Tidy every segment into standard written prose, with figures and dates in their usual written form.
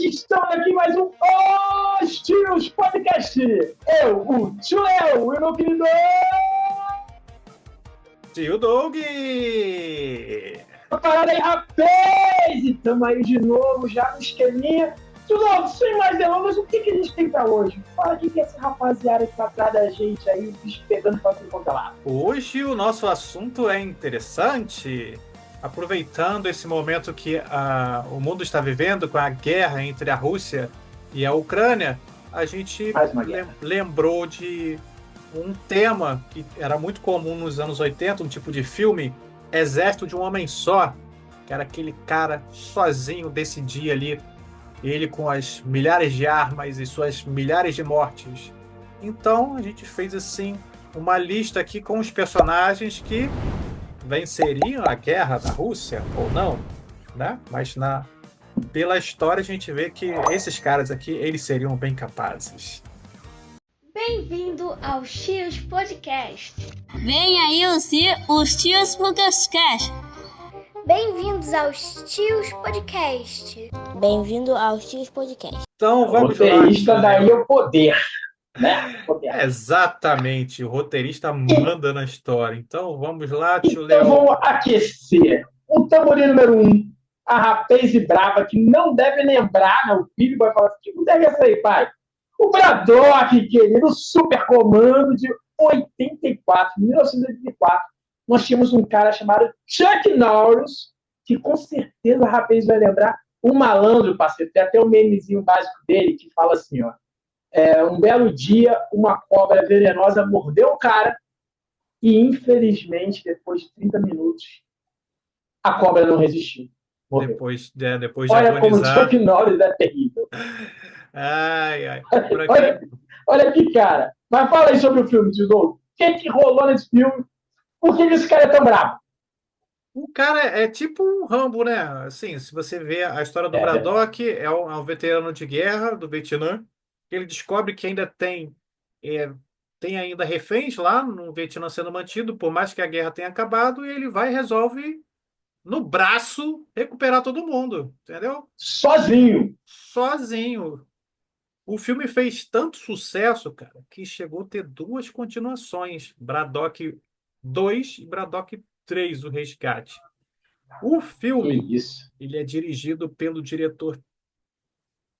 Estamos aqui mais um Os Tios Podcast. Eu, o Tio Léo e o meu querido Tio Doug! Parada aí, rapaz! E estamos aí de novo, já no esqueminha. Tio Doug, sem mais delongas, o que a gente tem pra hoje? Fala o que essa rapaziada que tá atrás da gente aí, pegando pra se encontrar lá. Hoje o nosso assunto é interessante. Aproveitando esse momento que o mundo está vivendo com a guerra entre a Rússia e a Ucrânia, a gente lembrou de um tema que era muito comum nos anos 80, um tipo de filme, Exército de um Homem Só, que era aquele cara sozinho decidia ali, ele com as milhares de armas e suas milhares de mortes. Então a gente fez assim uma lista aqui com os personagens que venceriam a guerra da Rússia ou não, né? Mas pela história a gente vê que esses caras aqui, eles seriam bem capazes. Bem-vindo ao Tios Podcast. Vem aí os Tios Podcast. Bem-vindos aos Tios Podcast. Bem-vindo aos Tios Podcast. Então vamos lá. O roteirista daí é o poder. Né? Exatamente, o roteirista manda na história. Então vamos lá, tio Léo. Então vamos aquecer. O tamborim número 1, a rapaz e brava, que não deve lembrar, né? O filho vai falar assim, não deve essa aí, pai. O Braddock, querido, o super comando de 1984. Nós tínhamos um cara chamado Chuck Norris, que com certeza a rapaz vai lembrar, um malandro, parceiro. Tem até um memezinho básico dele que fala assim, ó. Um belo dia, uma cobra venenosa mordeu o cara e, infelizmente, depois de 30 minutos, a cobra não resistiu. Depois de olha agonizar. Como o Chuck Norris é terrível. Ai. Olha aqui, cara. Mas fala aí sobre o filme, Tio Doug. O que rolou nesse filme? Por que esse cara é tão bravo? O cara é tipo um Rambo, né? Assim, se você vê a história do Braddock, é um veterano de guerra do Vietnã. Ele descobre que ainda tem ainda reféns lá no Vietnã sendo mantido, por mais que a guerra tenha acabado, e ele vai e resolve, no braço, recuperar todo mundo, entendeu? Sozinho. O filme fez tanto sucesso, cara, que chegou a ter 2 continuações, Braddock 2 e Braddock 3, o Resgate. O filme, ele é dirigido pelo diretor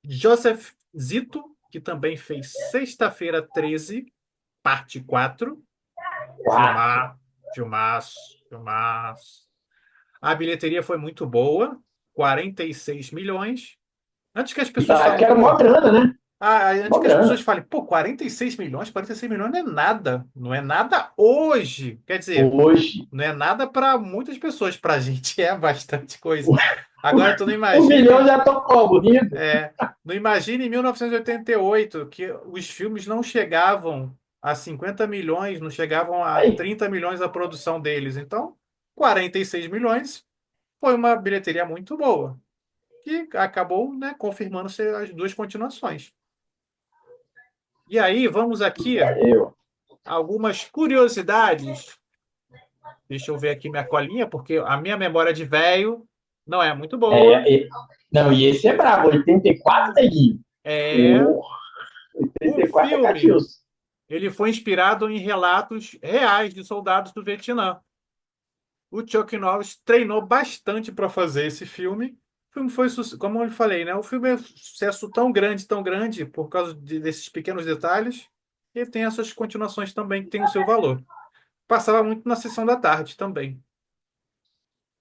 Joseph Zito, que também fez Sexta-feira 13, parte 4. Filmaço. A bilheteria foi muito boa, 46 milhões. Antes que as pessoas falem... Que era uma grana, né? Antes que as pessoas falem, 46 milhões não é nada. Não é nada hoje. Quer dizer, não é nada para muitas pessoas. Para a gente é bastante coisa. Agora tu não imagina... 1 milhão já tocou, bonito. Não imagina em 1988 que os filmes não chegavam a 50 milhões, não chegavam a 30 milhões a produção deles. Então, 46 milhões foi uma bilheteria muito boa, que acabou, né, confirmando ser as 2 continuações. E aí, vamos aqui algumas curiosidades. Deixa eu ver aqui minha colinha, porque a minha memória de velho não é muito boa. Não, e esse é brabo, 84 neguinho. 84 o filme, ele foi inspirado em relatos reais de soldados do Vietnã. O Chuck Norris treinou bastante para fazer esse filme. O filme foi, como eu falei, né? O filme é um sucesso tão grande, por causa desses pequenos detalhes, e tem essas continuações também que têm o seu valor. Passava muito na sessão da tarde também.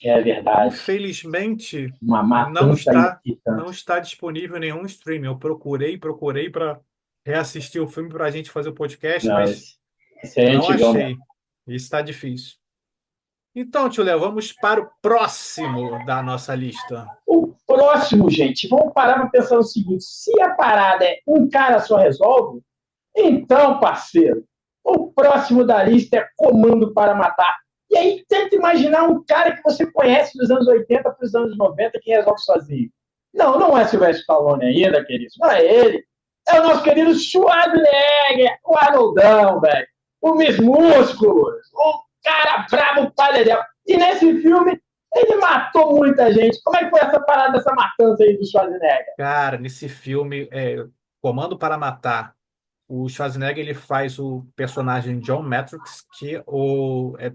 É verdade. Infelizmente, não está disponível nenhum streaming. Eu procurei para reassistir o filme para a gente fazer o podcast, mas não achei. Isso está difícil. Então, tio Léo, vamos para o próximo da nossa lista. O próximo, gente, vamos parar para pensar o seguinte: se a parada é um cara só resolve, então, parceiro, o próximo da lista é Comando para Matar. E aí, tenta imaginar um cara que você conhece dos anos 80 para os anos 90 que resolve sozinho. Não é Sylvester Stallone ainda, querido. Não é ele. É o nosso querido Schwarzenegger, o Arnoldão, velho. O Miss Músculos, o cara brabo palharéu. E nesse filme, ele matou matou muita gente. Como é que foi essa parada dessa matança aí do Schwarzenegger? Cara, nesse filme, Comando para Matar, o Schwarzenegger ele faz o personagem John Matrix, que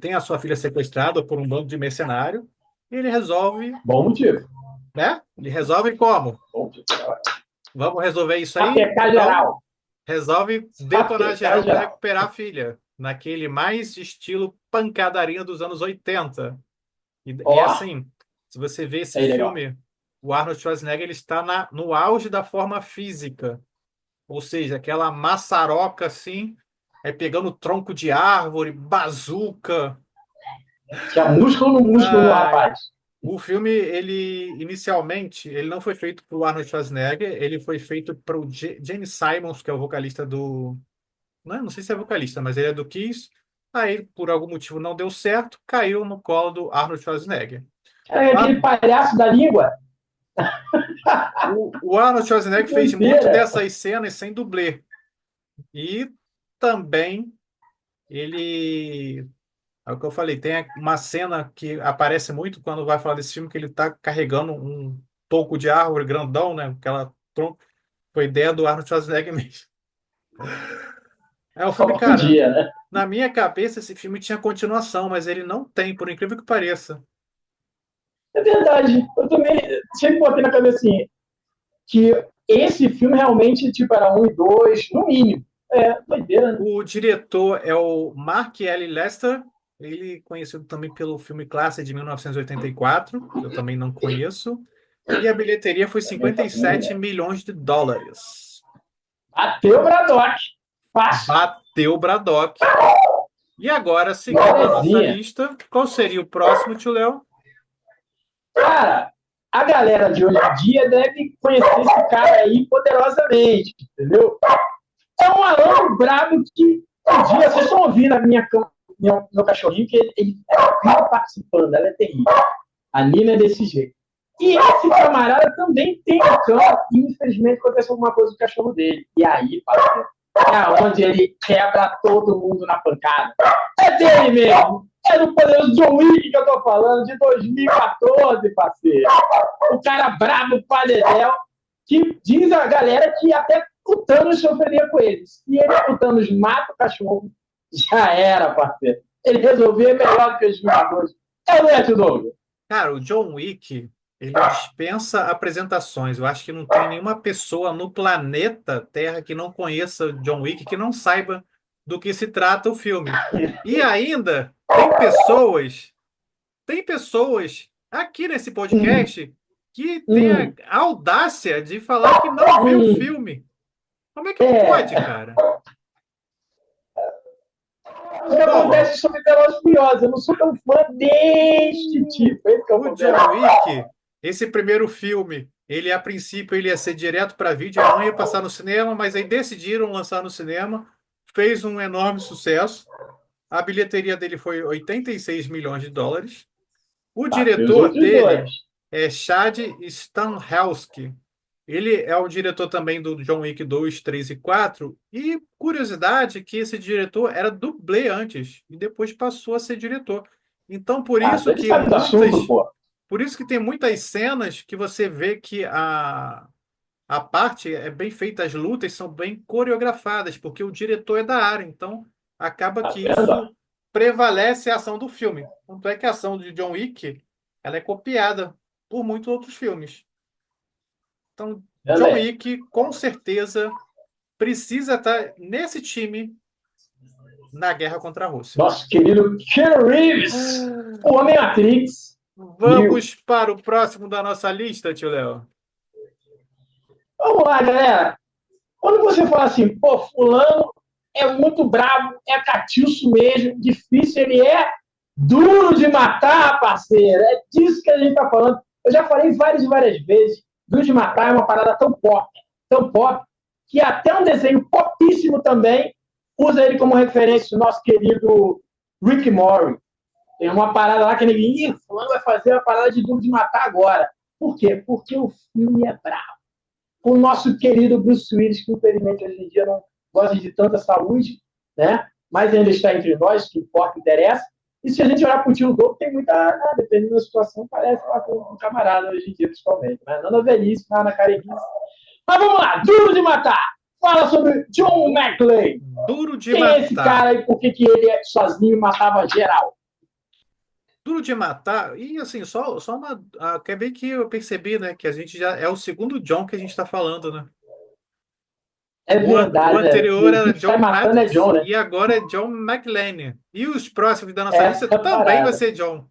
tem a sua filha sequestrada por um bando de mercenário, e ele resolve, Bom motivo. né? Ele resolve como? Bom motivo. Vamos resolver isso aí? Sapecar geral. Resolve detonar geral para geral. recuperar a filha, naquele mais estilo pancadaria dos anos 80. E Ó. assim, se você vê esse Legal. filme, o Arnold Schwarzenegger ele está no auge da forma física. Ou seja, aquela maçaroca assim, pegando tronco de árvore, bazuca. Tinha músculo no músculo, Ai, rapaz. o filme, inicialmente, ele não foi feito para o Arnold Schwarzenegger, ele foi feito para o Gene Simons, que é o vocalista do... Não sei se é vocalista, mas ele é do Kiss. Aí, por algum motivo, não deu certo, caiu no colo do Arnold Schwarzenegger. Era aquele palhaço da língua. O Arnold Schwarzenegger Que fez doideira. muito dessas cenas sem dublê. E também ele... É o que eu falei, tem uma cena que aparece muito quando vai falar desse filme, que ele está carregando um toco de árvore grandão, né? Aquela tronco. Foi ideia do Arnold Schwarzenegger mesmo. É o filme, Só cara, podia, né? na minha cabeça esse filme tinha continuação, mas ele não tem, por incrível que pareça. É verdade. Eu também sempre botei na cabecinha que esse filme realmente tipo, era 1 e 2, no mínimo. Doideira, né? O diretor é o Mark L. Lester, ele conhecido também pelo filme Classe de 1984, que eu também não conheço. E a bilheteria foi 57 milhões de dólares. Bateu o Braddock. Fácil. Bateu o Braddock. E agora, seguindo a nossa Belezinha. lista, qual seria o próximo, tio Léo? Cara, a galera de hoje em dia deve conhecer esse cara aí poderosamente, entendeu? É um malandro brabo que um dia, vocês estão ouvindo a meu cachorrinho, que ele vive participando, ela é terrível. A Nina é desse jeito. E esse camarada também tem um cão, e infelizmente aconteceu alguma coisa com o cachorro dele. E aí, parceiro, é onde ele quebra todo mundo na pancada. É dele mesmo. É do poderoso John Wick que eu tô falando, de 2014, parceiro. O cara brabo, padedel, que diz a galera que até o Thanos sofreria com eles. E ele, o Thanos mata o cachorro, já era, parceiro. Ele resolvia melhor do que os Vingadores. É o Neto Douglas. Cara, o John Wick, ele dispensa apresentações. Eu acho que não tem nenhuma pessoa no planeta Terra que não conheça o John Wick, que não saiba do que se trata o filme. E ainda tem pessoas aqui nesse podcast que têm a audácia de falar que não viu o filme. Como é que pode, cara? O que acontece sobre Velozes e Furiosos? Eu não sou tão fã deste tipo. O John Wick, esse primeiro filme, ele a princípio ele ia ser direto para vídeo, não ia passar no cinema, mas aí decidiram lançar no cinema, fez um enorme sucesso. A bilheteria dele foi 86 milhões de dólares. O diretor dele é Chad Stahelski. Ele é o diretor também do John Wick 2, 3 e 4. E curiosidade que esse diretor era dublê antes e depois passou a ser diretor. Então, por isso que tem muitas cenas que você vê que a parte é bem feita, as lutas são bem coreografadas, porque o diretor é da área. Então, acaba que isso prevalece a ação do filme. Tanto é que a ação de John Wick ela é copiada por muitos outros filmes. Então, John Wick, com certeza, precisa estar nesse time na guerra contra a Rússia. Nosso querido Keanu Reeves, o Homem-Matrix. Vamos para o próximo da nossa lista, tio Léo. Vamos lá, galera. Quando você fala assim, pô, fulano é muito brabo, é catiço mesmo, difícil, ele é duro de matar, parceiro. É disso que a gente tá falando. Eu já falei várias e várias vezes. Duro de Matar é uma parada tão pop, que até um desenho popíssimo também usa ele como referência, o nosso querido Rick Morty. Tem uma parada lá que ninguém fulano vai fazer uma parada de Duro de Matar agora. Por quê? Porque o filme é bravo. O nosso querido Bruce Willis, que infelizmente hoje em dia não gosta de tanta saúde, né? Mas ainda está entre nós, que importa, interessa. E se a gente olhar pro tio Gold, tem muita, dependendo da situação, parece lá com um camarada hoje em dia, principalmente. Né? Não na velhice, mas na carequice. Mas vamos lá, Duro de Matar. Fala sobre John McClane. Duro de Quem Matar. é esse cara e por que ele sozinho matava geral? Duro de Matar, e assim, só uma. Quer ver que eu percebi, né? Que a gente já é o segundo John que a gente está falando, né? É verdade. O anterior era John matando Mathis, John, né? e agora é John McClane. E os próximos da nossa Essa lista também parada. vai ser John.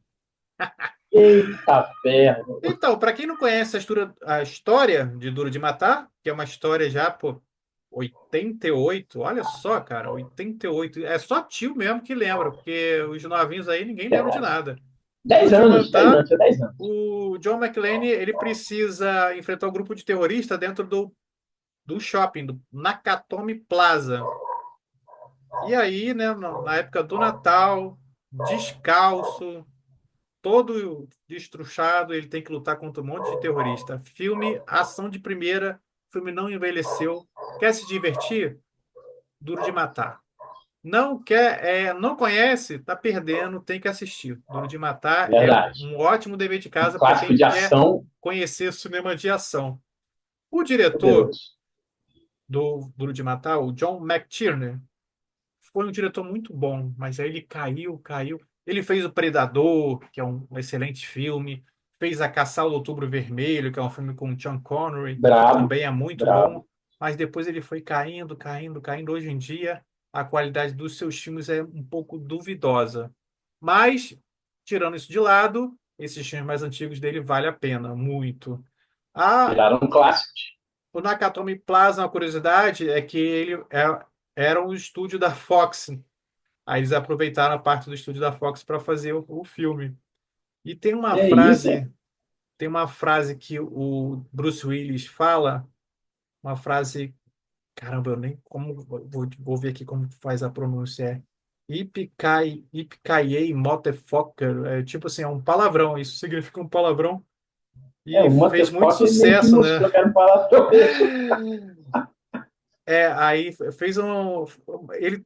Eita ferro. Então, para quem não conhece a história de Duro de Matar, que é uma história já, pô, 88, olha só, cara, 88. É só tio mesmo que lembra, porque os novinhos aí ninguém lembra de nada. 10 Duro de anos, Matar, 10 anos. o John McClane, ele precisa enfrentar um grupo de terroristas dentro do shopping, do Nakatomi Plaza. E aí, né, na época do Natal, descalço, todo destruchado, ele tem que lutar contra um monte de terrorista. Filme, ação de primeira, filme não envelheceu. Quer se divertir? Duro de Matar. Não quer, não conhece, tá perdendo, tem que assistir. Duro de Matar Verdade. é um ótimo dever de casa para Clássico quem de quer ação. conhecer cinema de ação. O diretor Poderoso. do Duro de Matar, o John McTiernan, foi um diretor muito bom, mas aí ele caiu. Ele fez O Predador, que é um excelente filme. Fez A Caça ao Outubro Vermelho, que é um filme com Sean Connery, Bravo. também é muito Bravo. bom. Mas depois ele foi caindo. Hoje em dia, a qualidade dos seus filmes é um pouco duvidosa. Mas, tirando isso de lado, esses filmes mais antigos dele vale a pena, muito. Viraram clássicos. O Nakatomi Plaza, uma curiosidade, é que ele era um estúdio da Fox. Aí eles aproveitaram a parte do estúdio da Fox para fazer o filme. E tem uma É frase, isso, tem uma frase que o Bruce Willis fala, uma frase, caramba, eu nem como vou ver aqui como faz a pronúncia. Yippee-ki-yay, motherfucker. É tipo assim, é um palavrão, isso significa um palavrão. E uma fez muito meio que sucesso, né? mostrou que era um palavrão. Aí fez um.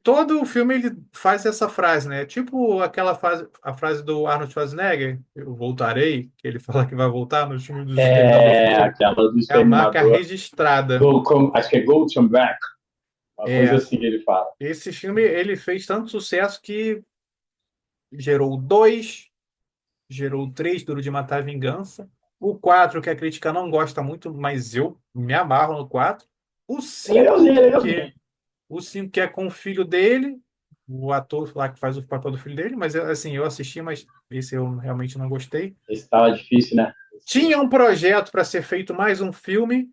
Todo o filme ele faz essa frase, né? Tipo a frase do Arnold Schwarzenegger, eu voltarei, que ele fala que vai voltar no filme do Exterminador do Futuro. Aquela do É a marca Exterminador. registrada. Acho que é Go to Back. Uma coisa assim que ele fala. Esse filme ele fez tanto sucesso que gerou 2, gerou 3, Duro de Matar a Vingança. O 4, que a crítica não gosta muito, mas eu me amarro no 4. O 5, Legalzinho. O 5 que é com o filho dele, o ator lá que faz o papel do filho dele, mas assim, eu assisti, mas esse eu realmente não gostei. Esse tava difícil, né? Tinha um projeto para ser feito mais um filme,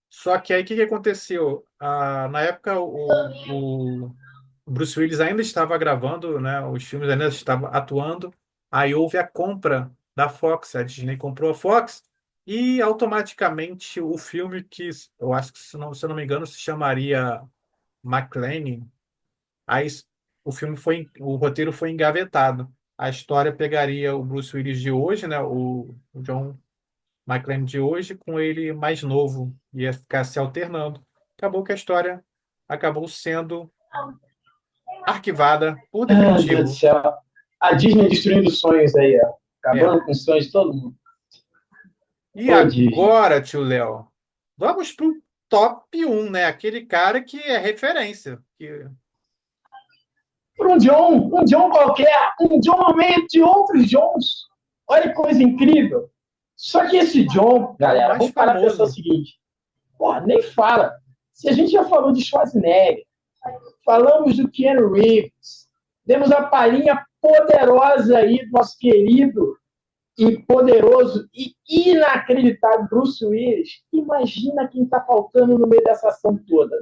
só que aí o que aconteceu? Na época, o Bruce Willis ainda estava gravando, né, os filmes ainda estava atuando, aí houve a compra da Fox, a Disney comprou a Fox, e automaticamente o filme que, eu acho que, se eu não me engano, se chamaria McClane. Aí o roteiro foi engavetado. A história pegaria o Bruce Willis de hoje, né, o John McClane de hoje, com ele mais novo, ia ficar se alternando. Acabou que a história acabou sendo arquivada por Meu Deus do definitivo. céu. A Disney destruindo sonhos aí, ó. Acabando com os sonhos de todo mundo. E agora, tio Léo, vamos pro top 1, né? Aquele cara que é referência. Por um John qualquer, um John no meio de outros Johns. Olha que coisa incrível. Só que esse John, galera, vamos parar para pensar o seguinte. Porra, nem fala. Se a gente já falou de Schwarzenegger, falamos do Keanu Reeves, demos a palhinha poderosa aí do nosso querido e poderoso e inacreditável Bruce Willis. Imagina quem está faltando no meio dessa ação toda.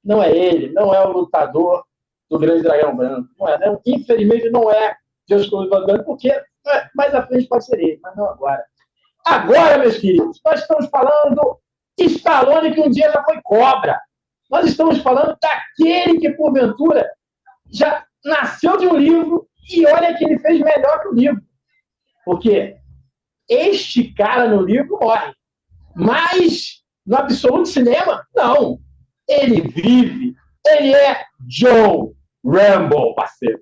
Não é ele, não é o lutador do Grande Dragão Branco. Não é, né? Infelizmente não é Deus Branco, porque mais à frente pode ser ele, mas não agora. Agora, meus queridos, nós estamos falando de Stallone, que um dia já foi cobra. Nós estamos falando daquele que, porventura, já nasceu de um livro e olha que ele fez melhor que o livro. Porque este cara no livro morre. Mas, no absoluto cinema, não. Ele vive. Ele é John Rambo, parceiro.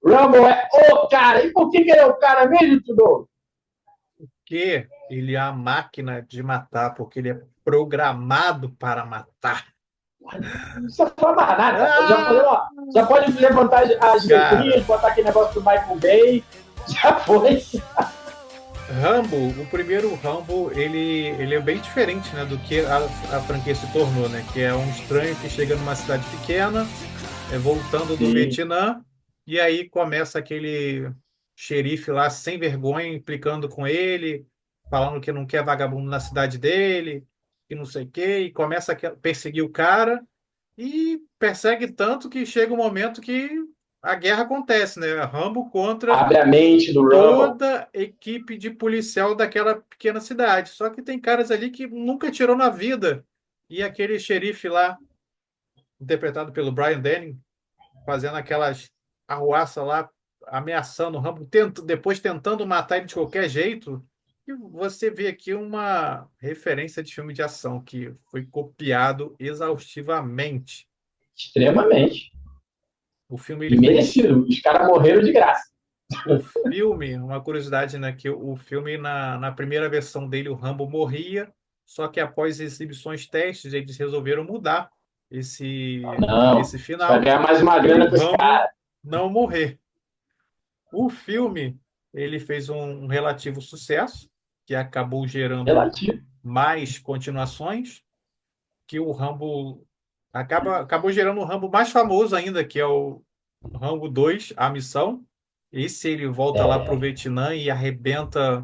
Rambo é o cara. E por que ele é o cara mesmo, Tudor? Porque ele é a máquina de matar, porque ele é programado para matar. Não precisa falar mais nada. Ah, Já pode levantar as cara, letrinhas, botar aquele negócio do Michael Bay. Já foi. Rambo, o primeiro Rambo, ele é bem diferente, né, do que a franquia se tornou, né? Que é um estranho que chega numa cidade pequena, voltando do Sim. Vietnã, e aí começa aquele xerife lá sem vergonha implicando com ele, falando que não quer vagabundo na cidade dele, e não sei o quê, e começa a perseguir o cara, e persegue tanto que chega um momento que a guerra acontece, né? Rambo contra Abre a mente do Rambo. toda equipe de policial daquela pequena cidade. Só que tem caras ali que nunca tirou na vida. E aquele xerife lá, interpretado pelo Brian Denning, fazendo aquelas arruaças lá, ameaçando o Rambo, depois tentando matar ele de qualquer jeito. E você vê aqui uma referência de filme de ação que foi copiado exaustivamente. Extremamente. O filme E ele fez merecido. Os caras morreram de graça. O filme, uma curiosidade, né, que o filme, na primeira versão dele, o Rambo morria, só que após exibições testes, eles resolveram mudar esse, Não. esse Você vai final ganhar mais uma para o grana com esse Rambo cara. não morrer. O filme, ele fez um relativo sucesso, que acabou gerando Relativo. mais continuações, que o Rambo acabou gerando um Rambo mais famoso ainda, que é o Rambo 2, A Missão. Esse ele volta lá pro Vietnã e arrebenta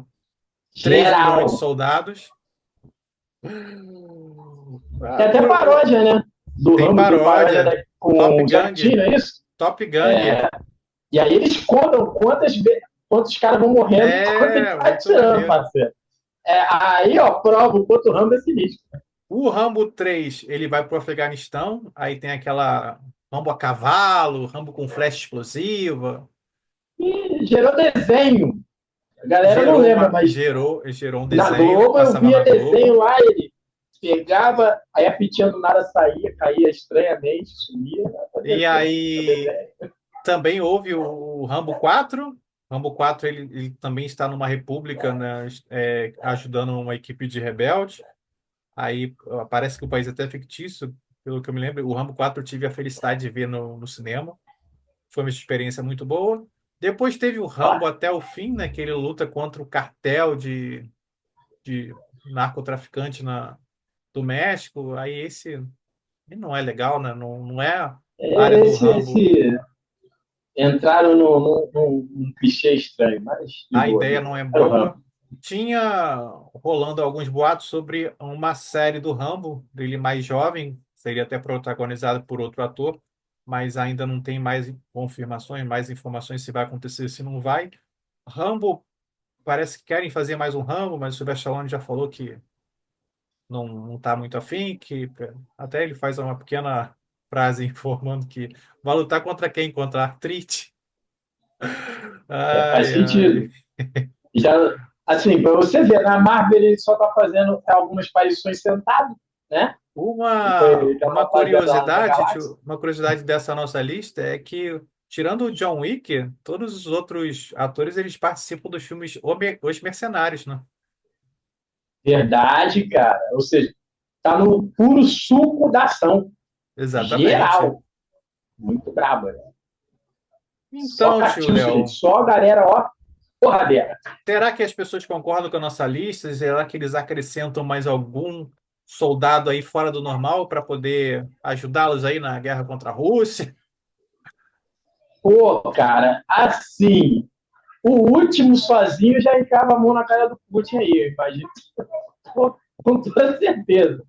3 milhões de Geral. soldados. Tem até paródia, né? Do Tem Rambo, tem paródia paródia. com Top o Jack Gang. Chan, é isso? Top Gang. E aí eles contam quantos caras vão morrendo enquanto ele tá muito atirando, maneiro. parceiro. Aí, ó, prova o quanto o Rambo é sinistro. O Rambo 3, ele vai pro Afeganistão, aí tem aquela Rambo a cavalo, Rambo com flecha explosiva. E gerou desenho. A galera não lembra, mas gerou um na desenho, Globo eu passava via na Globo. desenho lá, ele pegava, aí a pitinha do nada saía, caía estranhamente, sumia. E aí também houve o Rambo 4. Rambo 4 ele também está numa república, né, ajudando uma equipe de rebelde. Aí parece que o país é até fictício, pelo que eu me lembro. O Rambo 4 eu tive a felicidade de ver no cinema. Foi uma experiência muito boa. Depois teve o Rambo até o fim, né, que ele luta contra o cartel de narcotraficante do México. Aí esse não é legal, né? Não é a área do Rambo. Entraram num clichê estranho, mas A ideia não é boa. Tinha rolando alguns boatos sobre uma série do Rambo, dele mais jovem, seria até protagonizado por outro ator, mas ainda não tem mais confirmações, mais informações se vai acontecer, se não vai. Rambo, parece que querem fazer mais um Rambo, mas o Sylvester Stallone já falou que não está muito afim, que até ele faz uma pequena frase informando que vai lutar contra quem? Contra a artrite. Faz sentido. Já, assim, para você ver, na Marvel ele só está fazendo algumas aparições sentado, né? Uma curiosidade dessa nossa lista é que, tirando o John Wick, todos os outros atores eles participam dos filmes Os Mercenários, né? Verdade, cara. Ou seja, tá no puro suco da ação. Exatamente. Geral. Muito brabo, né? Então, tio Léo, só a galera, ó, porradeira. Será que as pessoas concordam com a nossa lista? Será que eles acrescentam mais algum soldado aí fora do normal para poder ajudá-los aí na guerra contra a Rússia? Pô, cara, assim, o último sozinho já entrava a mão na cara do Putin aí, eu imagino. Com toda certeza.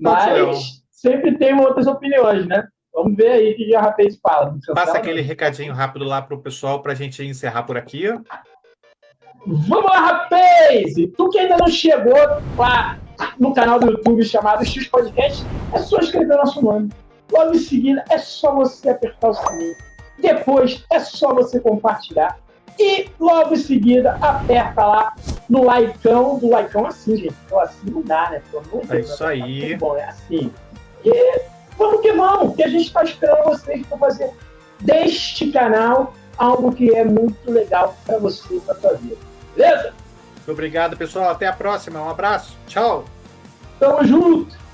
Mas sempre tem outras opiniões, né? Vamos ver aí o que a Rapaz fala. Passa aquele recadinho rápido lá para o pessoal para a gente encerrar por aqui. Vamos lá, rapaz! E tu que ainda não chegou lá no canal do YouTube chamado X Podcast, é só escrever nosso nome. Logo em seguida, é só você apertar o sininho. Depois, é só você compartilhar. E logo em seguida, aperta lá no likeão. Do likeão assim, gente. Então assim não dá, né? É isso aí. Tá bom, é assim. E vamos que a gente está esperando vocês para fazer deste canal algo que é muito legal para você, para sua vida. Beleza? Muito obrigado, pessoal. Até a próxima. Um abraço. Tchau. Tamo junto!